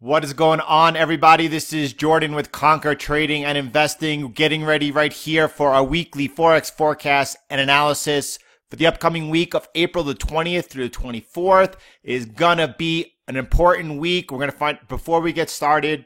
What is going on, everybody? This is Jordan with Conquer Trading and Investing, getting ready right here for our weekly Forex forecast and analysis for the upcoming week of April the 20th through the 24th. Is gonna be an important week. We're gonna find, before we get started,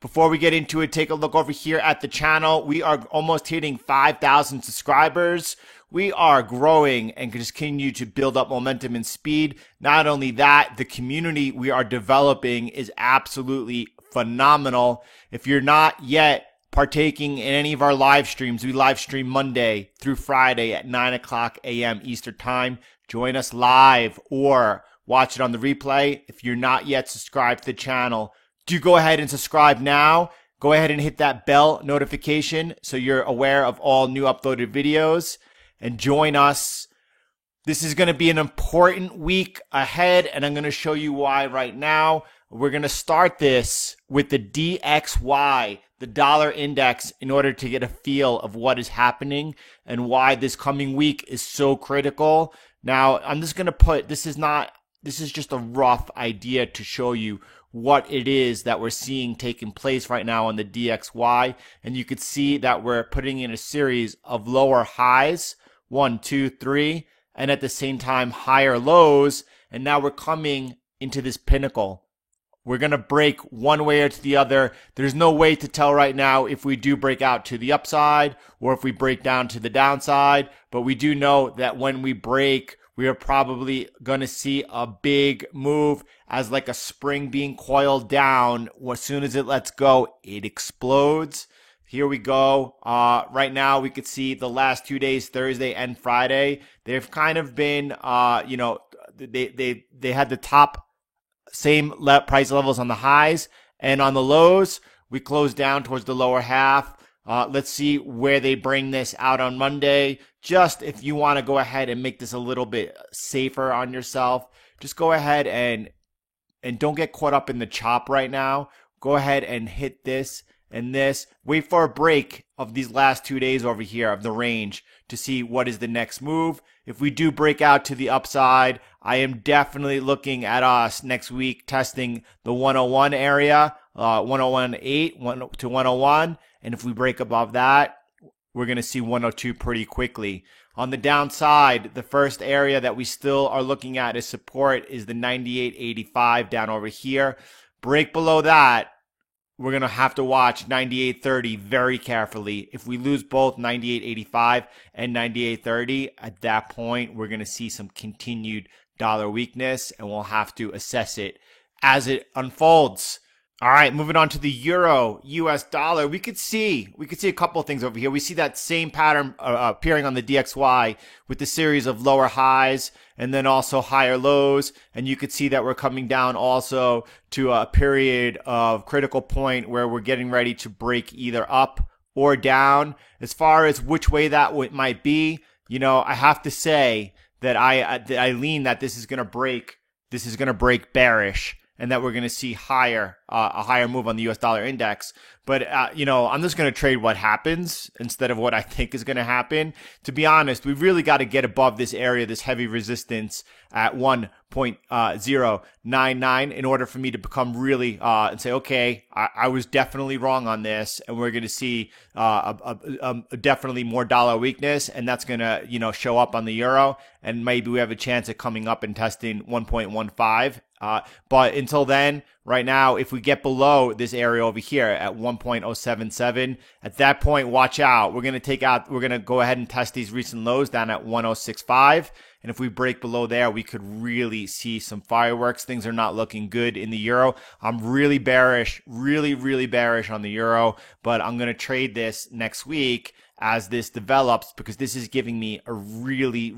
before we get into it, take a look over here at the channel. We are almost hitting 5,000 subscribers. We are growing and just continue to build up momentum and speed. Not only that, the community we are developing is absolutely phenomenal. If you're not yet partaking in any of our live streams, we live stream Monday through Friday at 9 o'clock a.m. Eastern Time. Join us live or watch it on the replay. If you're not yet subscribed to the channel, do go ahead and subscribe now. Go ahead and hit that bell notification so you're aware of all new uploaded videos. And join us. This is going to be an important week ahead, and I'm going to show you why right now. We're going to start this with the DXY, the dollar index, in order to get a feel of what is happening and why this coming week is so critical. Now, I'm just going to put, this is just a rough idea to show you what it is that we're seeing taking place right now on the DXY. And you could see that we're putting in a series of lower highs. 1, 2, 3, and at the same time higher lows, and now we're coming into this pinnacle. We're going to break one way or to the other. There's no way to tell right now if we do break out to the upside or if we break down to the downside, but we do know that when we break, we are probably going to see a big move as like a spring being coiled down. As soon as it lets go, it explodes. Here we go. Right now we could see the last 2 days, Thursday and Friday, they've kind of been, they had the top same price levels on the highs, and on the lows, we closed down towards the lower half. Let's see where they bring this out on Monday. Just if you want to go ahead and make this a little bit safer on yourself, just go ahead and don't get caught up in the chop right now. Go ahead and hit this and this. Wait for a break of these last 2 days over here of the range to see what is the next move. If we do break out to the upside, I am definitely looking at us next week testing the 101 area, 101.8 to 101. And if we break above that, we're going to see 102 pretty quickly. On the downside, the first area that we still are looking at as support is the 98.85 down over here. Break below that, we're going to have to watch 98.30 very carefully. If we lose both 98.85 and 98.30, at that point, we're going to see some continued dollar weakness, and we'll have to assess it as it unfolds. All right, moving on to the euro, US dollar. We could see a couple of things over here. We see that same pattern appearing on the DXY with the series of lower highs and then also higher lows. And you could see that we're coming down also to a period of critical point where we're getting ready to break either up or down. As far as which way that might be, I have to say that I lean that this is going to break bearish, and that we're going to see a higher move on the US dollar index. But, I'm just going to trade what happens instead of what I think is going to happen. To be honest, we've really got to get above this area, this heavy resistance at 1.099 in order for me to become really, and say, okay, I was definitely wrong on this, and we're going to see, definitely more dollar weakness, and that's going to, show up on the euro, and maybe we have a chance at coming up and testing 1.15. But until then, right now, if we get below this area over here at 1.077, at that point, watch out. We're going to go ahead and test these recent lows down at 1.065. And if we break below there, we could really see some fireworks. Things are not looking good in the euro. I'm really bearish, really bearish on the euro, but I'm going to trade this next week as this develops, because this is giving me a really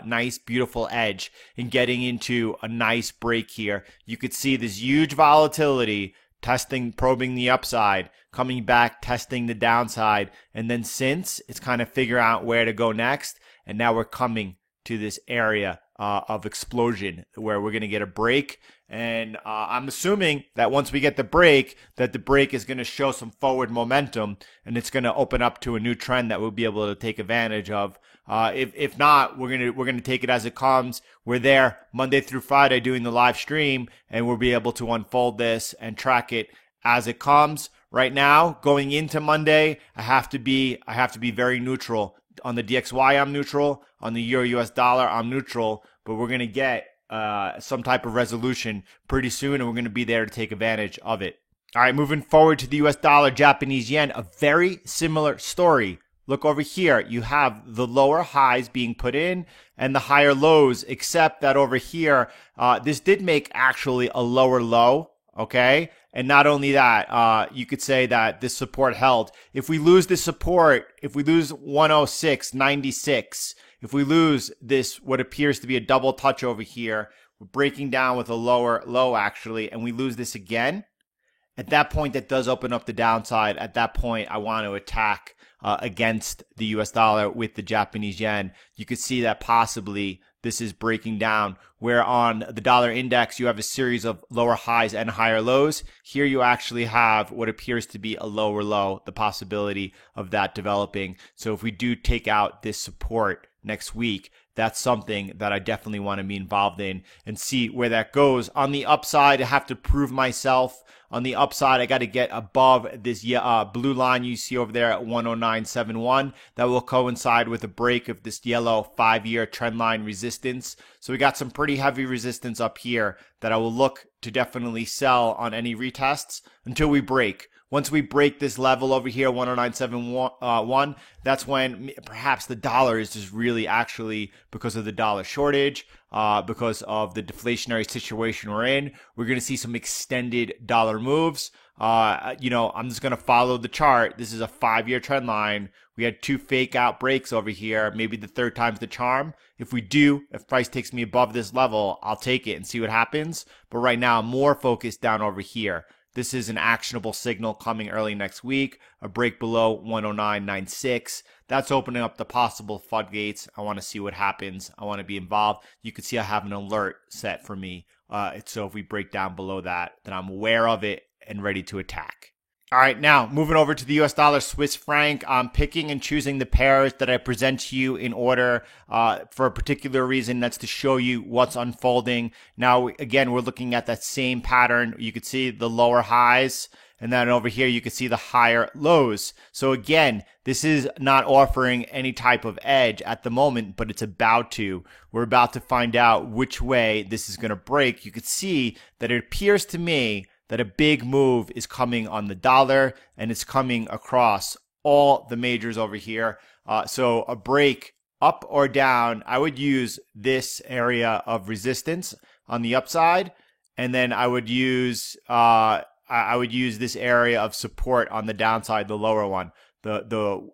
nice, beautiful edge in getting into a nice break here. You could see this huge volatility, probing the upside, coming back, testing the downside, and then since it's kind of figure out where to go next, and now we're coming to this area of explosion where we're going to get a break. And I'm assuming that once we get the break, that the break is going to show some forward momentum, and it's going to open up to a new trend that we'll be able to take advantage of If not, we're gonna take it as it comes. We're there Monday through Friday doing the live stream, and we'll be able to unfold this and track it as it comes. Right now, going into Monday, I have to be very neutral. On the DXY, I'm neutral. On the Euro US dollar, I'm neutral. But we're gonna get some type of resolution pretty soon, and we're gonna be there to take advantage of it. All right, moving forward to the US dollar, Japanese yen, a very similar story. Look over here. You have the lower highs being put in and the higher lows, except that over here, this did make actually a lower low, okay? And not only that, you could say that this support held. If we lose this support, if we lose 106.96, if we lose this, what appears to be a double touch over here, we're breaking down with a lower low actually, and we lose this again, at that point, that does open up the downside. At that point, I want to attack against the US dollar with the Japanese yen. You could see that possibly this is breaking down, where on the dollar index, you have a series of lower highs and higher lows. Here you actually have what appears to be a lower low, the possibility of that developing. So if we do take out this support next week, that's something that I definitely want to be involved in and see where that goes. On the upside, I have to prove myself. On the upside, I got to get above this blue line you see over there at 109.71. That will coincide with a break of this yellow 5-year trend line resistance. So we got some pretty heavy resistance up here that I will look to definitely sell on any retests until we break. Once we break this level over here, 109.71, that's when perhaps the dollar is just really actually, because of the dollar shortage, because of the deflationary situation we're in, we're going to see some extended dollar moves. I'm just going to follow the chart. This is a 5-year trend line. We had 2 fake out breaks over here. Maybe the third time's the charm. If price takes me above this level, I'll take it and see what happens. But right now, I'm more focused down over here. This is an actionable signal coming early next week, a break below 109.96. That's opening up the possible floodgates. I want to see what happens. I want to be involved. You can see I have an alert set for me. So if we break down below that, then I'm aware of it and ready to attack. All right, now moving over to the US dollar, Swiss franc. I'm picking and choosing the pairs that I present to you in order for a particular reason. That's to show you what's unfolding. Now, again, we're looking at that same pattern. You could see the lower highs, and then over here you can see the higher lows. So again, this is not offering any type of edge at the moment, but it's about to. We're about to find out which way this is going to break. You could see that it appears to me that a big move is coming on the dollar, and it's coming across all the majors over here. So a break up or down, I would use this area of resistance on the upside, and then I would use this area of support on the downside, the lower one, the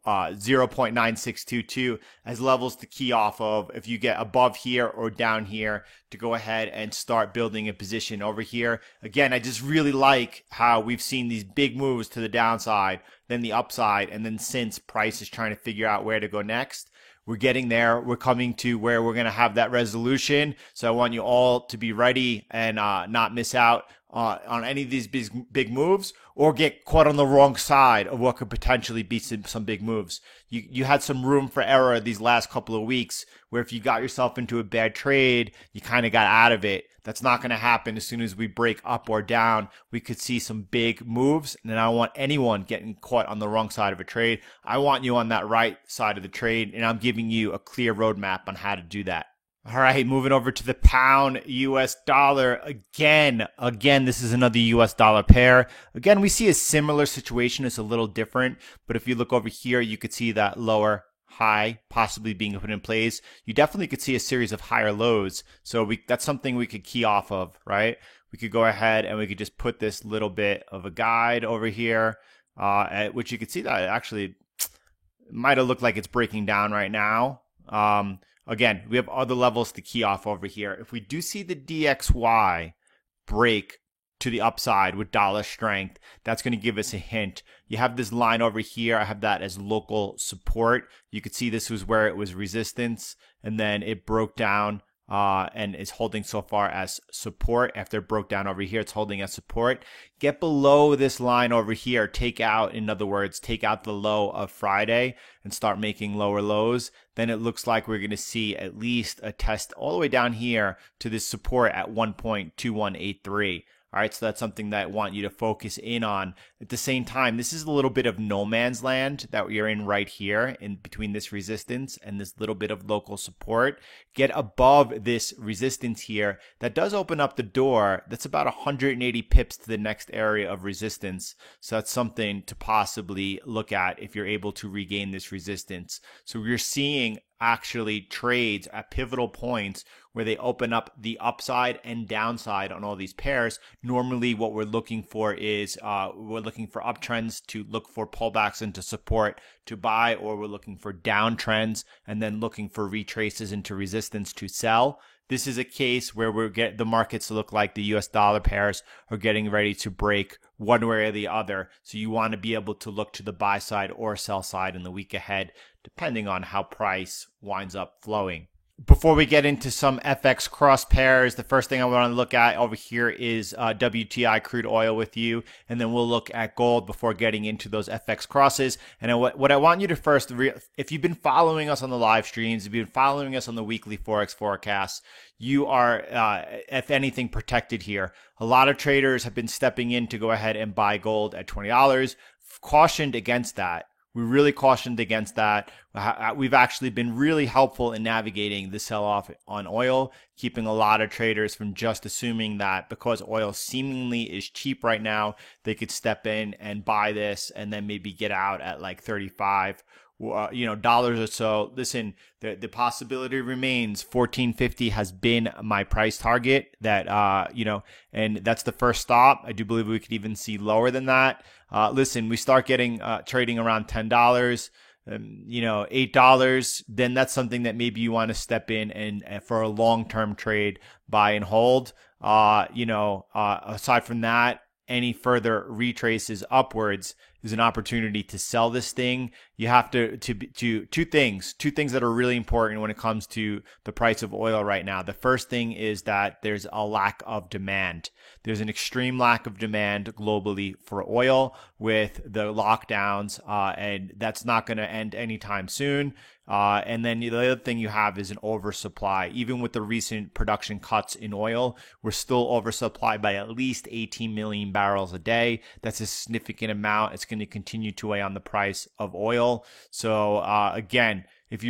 0.9622 as levels to key off of if you get above here or down here, to go ahead and start building a position over here. Again, I just really like how we've seen these big moves to the downside, then the upside, and then since price is trying to figure out where to go next, we're getting there. We're coming to where we're going to have that resolution. So I want you all to be ready and not miss out on any of these big moves, or get caught on the wrong side of what could potentially be some big moves. You had some room for error these last couple of weeks, where if you got yourself into a bad trade, you kind of got out of it. That's not going to happen. As soon as we break up or down, we could see some big moves, and I don't want anyone getting caught on the wrong side of a trade. I want you on that right side of the trade, and I'm giving you a clear roadmap on how to do that. All right, moving over to the pound US dollar. Again, this is another US dollar pair. Again, we see a similar situation. It's a little different, but if you look over here, you could see that lower high possibly being put in place. You definitely could see a series of higher lows. So that's something we could key off of, right? We could go ahead and we could just put this little bit of a guide over here, which you could see that it actually might have looked like it's breaking down right now. Again, we have other levels to key off over here. If we do see the DXY break to the upside with dollar strength, that's going to give us a hint. You have this line over here. I have that as local support. You could see this was where it was resistance, and then it broke down and is holding so far as support. After it broke down over here, it's holding as support. Get below this line over here. Take out, in other words, take out the low of Friday and start making lower lows. Then it looks like we're going to see at least a test all the way down here to this support at 1.2183. All right, so that's something that I want you to focus in on. At the same time, this is a little bit of no man's land that we are in right here in between this resistance and this little bit of local support. Get above this resistance here. That does open up the door. That's about 180 pips to the next area of resistance. So that's something to possibly look at if you're able to regain this resistance. So we're seeing actually trades at pivotal points where they open up the upside and downside on all these pairs. Normally what we're looking for is we're looking for uptrends to look for pullbacks into support to buy, or we're looking for downtrends and then looking for retraces into resistance to sell. This is a case where we're the markets look like the US dollar pairs are getting ready to break one way or the other. So you want to be able to look to the buy side or sell side in the week ahead, depending on how price winds up flowing. Before we get into some FX cross pairs, the first thing I want to look at over here is WTI crude oil with you, and then we'll look at gold before getting into those FX crosses. And what I want you to first, if you've been following us on the live streams, if you've been following us on the weekly Forex forecasts, you are, if anything, protected here. A lot of traders have been stepping in to go ahead and buy gold at $20. Cautioned against that. We really cautioned against that. We've actually been really helpful in navigating the sell-off on oil, keeping a lot of traders from just assuming that because oil seemingly is cheap right now, they could step in and buy this and then maybe get out at like 35 dollars or so. Listen, the possibility remains. 14.50 has been my price target that, and that's the first stop. I do believe we could even see lower than that. Listen, we start getting, trading around $10, $8, then that's something that maybe you want to step in and for a long-term trade, buy and hold. Aside from that, any further retraces upwards is an opportunity to sell this thing. You have to two things that are really important when it comes to the price of oil right now. The first thing is that there's a lack of demand. There's an extreme lack of demand globally for oil with the lockdowns, and that's not going to end anytime soon. And then the other thing you have is an oversupply. Even with the recent production cuts in oil, we're still oversupplied by at least 18 million barrels a day. That's a significant amount. It's going to continue to weigh on the price of oil. So again, if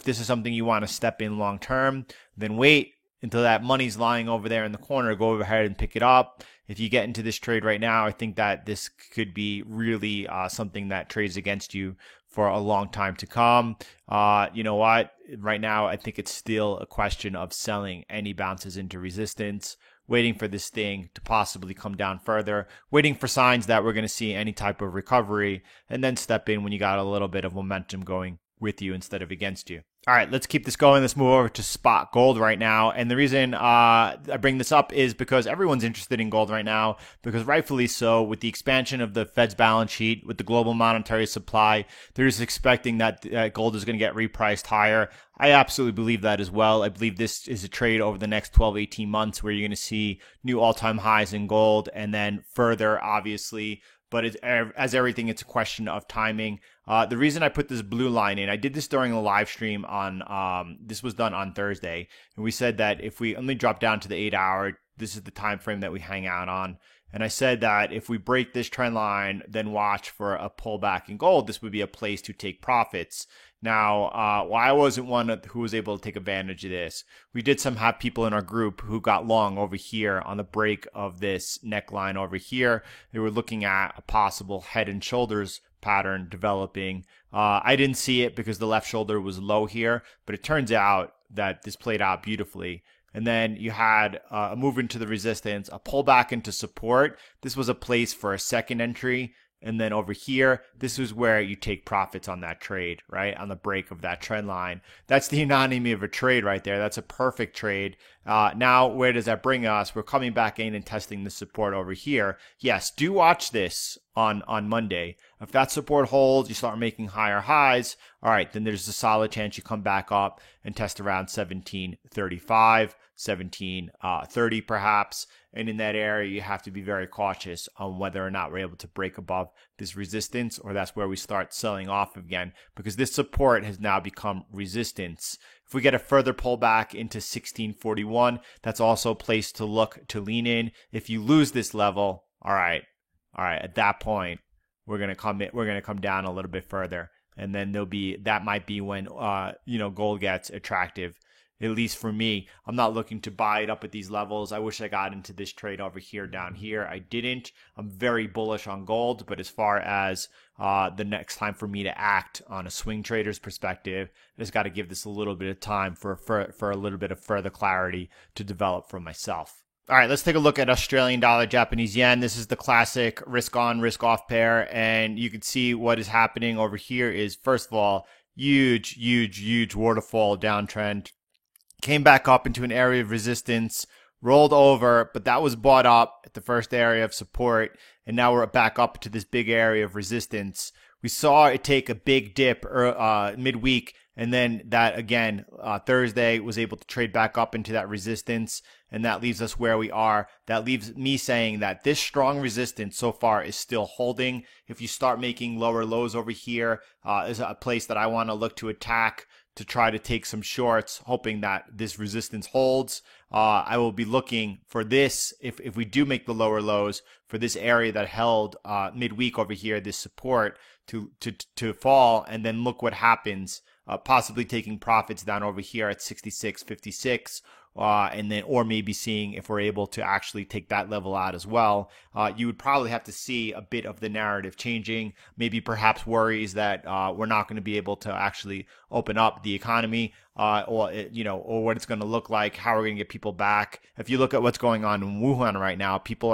this is something you want to step in long term, then wait until that money's lying over there in the corner. Go ahead and pick it up. If you get into this trade right now, I think that this could be really something that trades against you for a long time to come. You know what? Right now, I think it's still a question of selling any bounces into resistance, waiting for this thing to possibly come down further, waiting for signs that we're going to see any type of recovery, and then step in when you got a little bit of momentum going with you instead of against you. All right, let's keep this going. Let's move over to spot gold right now. And the reason I bring this up is because everyone's interested in gold right now, because rightfully so, with the expansion of the Fed's balance sheet, with the global monetary supply, they're just expecting that gold is going to get repriced higher. I absolutely believe that as well. I believe this is a trade over the next 12, 18 months where you're going to see new all-time highs in gold, and then further, obviously, but as everything, it's a question of timing. The reason I put this blue line in, I did this during a live stream on, this was done on Thursday, and we said that if we only drop down to the 8 hour, this is the time frame that we hang out on. And I said that if we break this trend line, then watch for a pullback in gold. This would be a place to take profits. Now, I wasn't one who was able to take advantage of this. We did have people in our group who got long over here on the break of this neckline over here. They were looking at a possible head and shoulders pattern developing. I didn't see it because the left shoulder was low here, but it turns out that this played out beautifully. And then you had a move into the resistance, a pullback into support. This was a place for a second entry. And then over here, this is where you take profits on that trade, right? On the break of that trend line. That's the anatomy of a trade right there. That's a perfect trade. Now, where does that bring us? We're coming back in and testing the support over here. Yes, do watch this on Monday. If that support holds, you start making higher highs. All right, then there's a solid chance you come back up and test around 1735, 1730 perhaps. And in that area, you have to be very cautious on whether or not we're able to break above this resistance, or that's where we start selling off again, because this support has now become resistance. If we get a further pullback into 1641, that's also a place to look to lean in. If you lose this level, all right, at that point, we're going to come down a little bit further. And then that might be when, gold gets attractive. At least for me, I'm not looking to buy it up at these levels. I wish I got into this trade over here, down here. I didn't. I'm very bullish on gold, but as far as the next time for me to act on a swing trader's perspective, I just got to give this a little bit of time for a little bit of further clarity to develop for myself. All right, let's take a look at Australian dollar, Japanese yen. This is the classic risk on, risk off pair. And you can see what is happening over here is, first of all, huge waterfall downtrend. Came back up into an area of resistance, rolled over, but that was bought up at the first area of support. And now we're back up to this big area of resistance. We saw it take a big dip midweek. And then that again, Thursday was able to trade back up into that resistance. And that leaves us where we are. That leaves me saying that this strong resistance so far is still holding. If you start making lower lows over here, is a place that I want to look to attack to try to take some shorts, hoping that this resistance holds. I will be looking for this, if we do make the lower lows, for this area that held midweek over here, this support to fall, and then look what happens, possibly taking profits down over here at 66.56. And then, or maybe seeing if we're able to actually take that level out as well. You would probably have to see a bit of the narrative changing, maybe perhaps worries that we're not going to be able to actually open up the economy, or what it's going to look like, how we're going to get people back. If you look at what's going on in Wuhan right now, people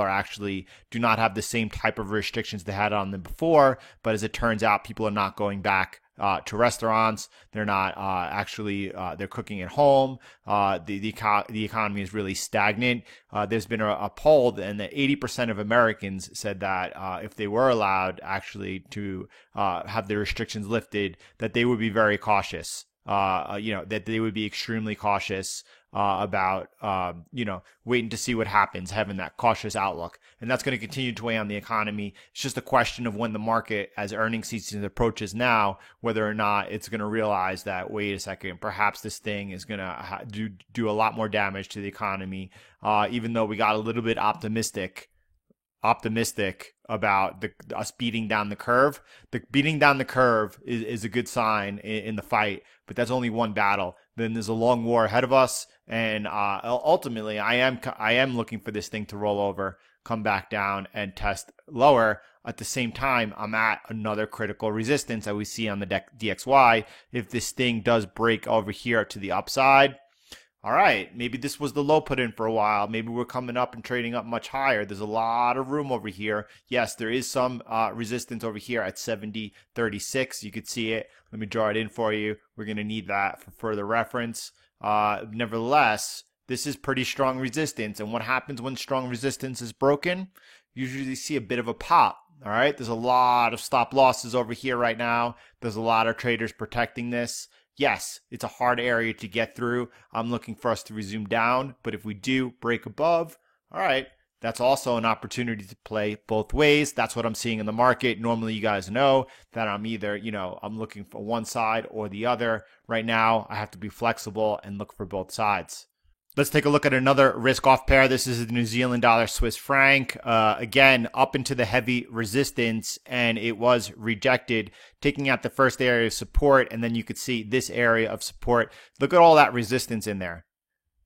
do not have the same type of restrictions they had on them before, but as it turns out, people are not going back to restaurants. They're not they're cooking at home. The economy is really stagnant. There's been a poll, and that 80% of Americans said that if they were allowed actually to have the restrictions lifted, that they would be very cautious. That they would be extremely cautious about, waiting to see what happens, having that cautious outlook. And that's going to continue to weigh on the economy. It's just a question of when the market, as earnings season approaches now, whether or not it's going to realize that, wait a second, perhaps this thing is going to do a lot more damage to the economy, even though we got a little bit optimistic about us beating down the curve. The beating down the curve is a good sign in the fight, but that's only one battle. Then there's a long war ahead of us, and ultimately, I am looking for this thing to roll over, come back down, and test lower. At the same time, I'm at another critical resistance that we see on the DXY. If this thing does break over here to the upside, all right, maybe this was the low put in for a while. Maybe we're coming up and trading up much higher. There's a lot of room over here. Yes, there is some resistance over here at 70.36. You could see it. Let me draw it in for you. We're going to need that for further reference. Nevertheless, this is pretty strong resistance. And what happens when strong resistance is broken? You usually see a bit of a pop. All right, there's a lot of stop losses over here right now. There's a lot of traders protecting this. Yes, it's a hard area to get through. I'm looking for us to resume down, but if we do break above, all right, that's also an opportunity to play both ways. That's what I'm seeing in the market. Normally, you guys know that I'm either, I'm looking for one side or the other. Right now, I have to be flexible and look for both sides. Let's take a look at another risk-off pair. This is the New Zealand dollar Swiss franc. Again, up into the heavy resistance, and it was rejected, taking out the first area of support, and then you could see this area of support. Look at all that resistance in there.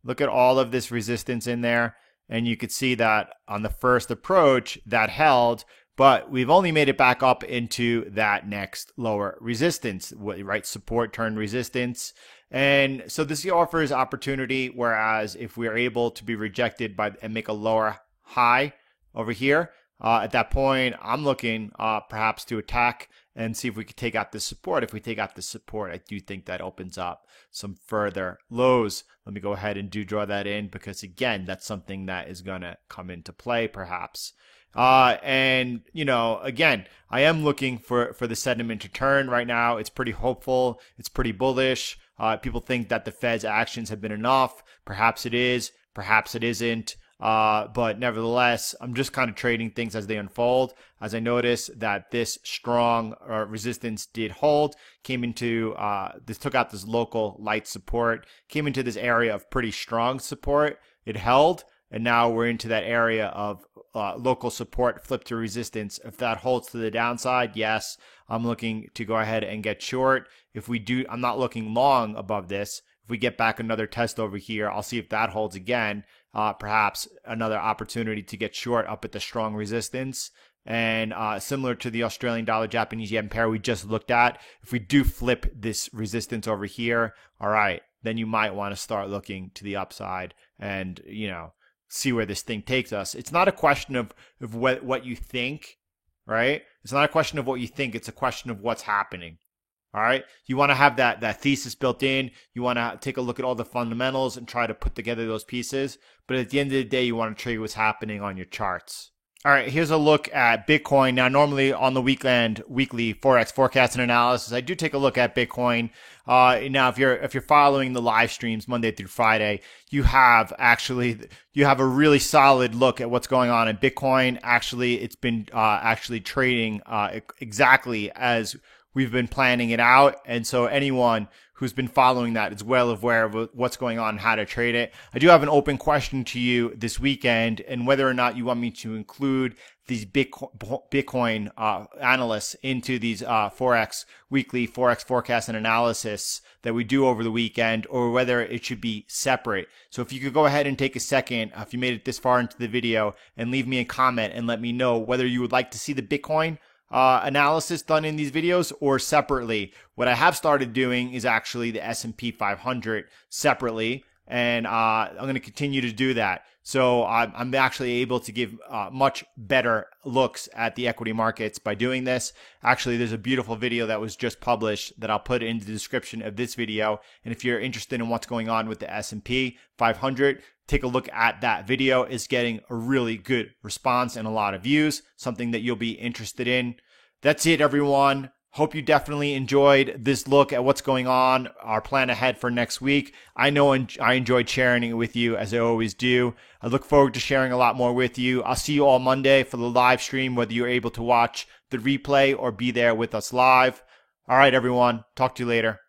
Look at all of this resistance in there, and you could see that on the first approach, that held, but we've only made it back up into that next lower resistance, right? Support turned resistance. And so this offers opportunity, whereas if we are able to be rejected and make a lower high over here, At that point, I'm looking perhaps to attack and see if we could take out this support. If we take out this support, I do think that opens up some further lows. Let me go ahead and draw that in, because again, that's something that is going to come into play perhaps. And again, I am looking for the sentiment to turn right now. It's pretty hopeful. It's pretty bullish. People think that the Fed's actions have been enough. Perhaps it is, perhaps it isn't. But nevertheless, I'm just kind of trading things as they unfold. As I notice that this strong resistance did hold, came into this, took out this local light support, came into this area of pretty strong support. It held, and now we're into that area of local support, flip to resistance. If that holds to the downside, yes, I'm looking to go ahead and get short. If we do, I'm not looking long above this. If we get back another test over here, I'll see if that holds again. Perhaps another opportunity to get short up at the strong resistance. And similar to the Australian dollar Japanese yen pair we just looked at, if we do flip this resistance over here, all right, then you might want to start looking to the upside and, see where this thing takes us. It's not a question of what you think, right? It's not a question of what you think. It's a question of what's happening. All right. You want to have that thesis built in. You want to take a look at all the fundamentals and try to put together those pieces. But at the end of the day, you want to trade what's happening on your charts. All right, here's a look at Bitcoin. Now, normally on the weekly Forex forecast and analysis, I do take a look at Bitcoin. Now, if you're following the live streams Monday through Friday, you have a really solid look at what's going on in Bitcoin. Actually, it's been actually trading exactly as we've been planning it out. And so anyone who's been following that is well aware of what's going on and how to trade it. I do have an open question to you this weekend, and whether or not you want me to include these Bitcoin analysts into these weekly Forex forecast and analysis that we do over the weekend, or whether it should be separate. So if you could go ahead and take a second, if you made it this far into the video, and leave me a comment and let me know whether you would like to see the Bitcoin analysis done in these videos or separately. What I have started doing is actually the S&P 500 separately, and I'm going to continue to do that. So I'm actually able to give much better looks at the equity markets by doing this. Actually, there's a beautiful video that was just published that I'll put in the description of this video. And if you're interested in what's going on with the S&P 500, take a look at that video. It's getting a really good response and a lot of views, something that you'll be interested in. That's it, everyone. Hope you definitely enjoyed this look at what's going on, our plan ahead for next week. I know I enjoyed sharing it with you, as I always do. I look forward to sharing a lot more with you. I'll see you all Monday for the live stream, whether you're able to watch the replay or be there with us live. All right, everyone. Talk to you later.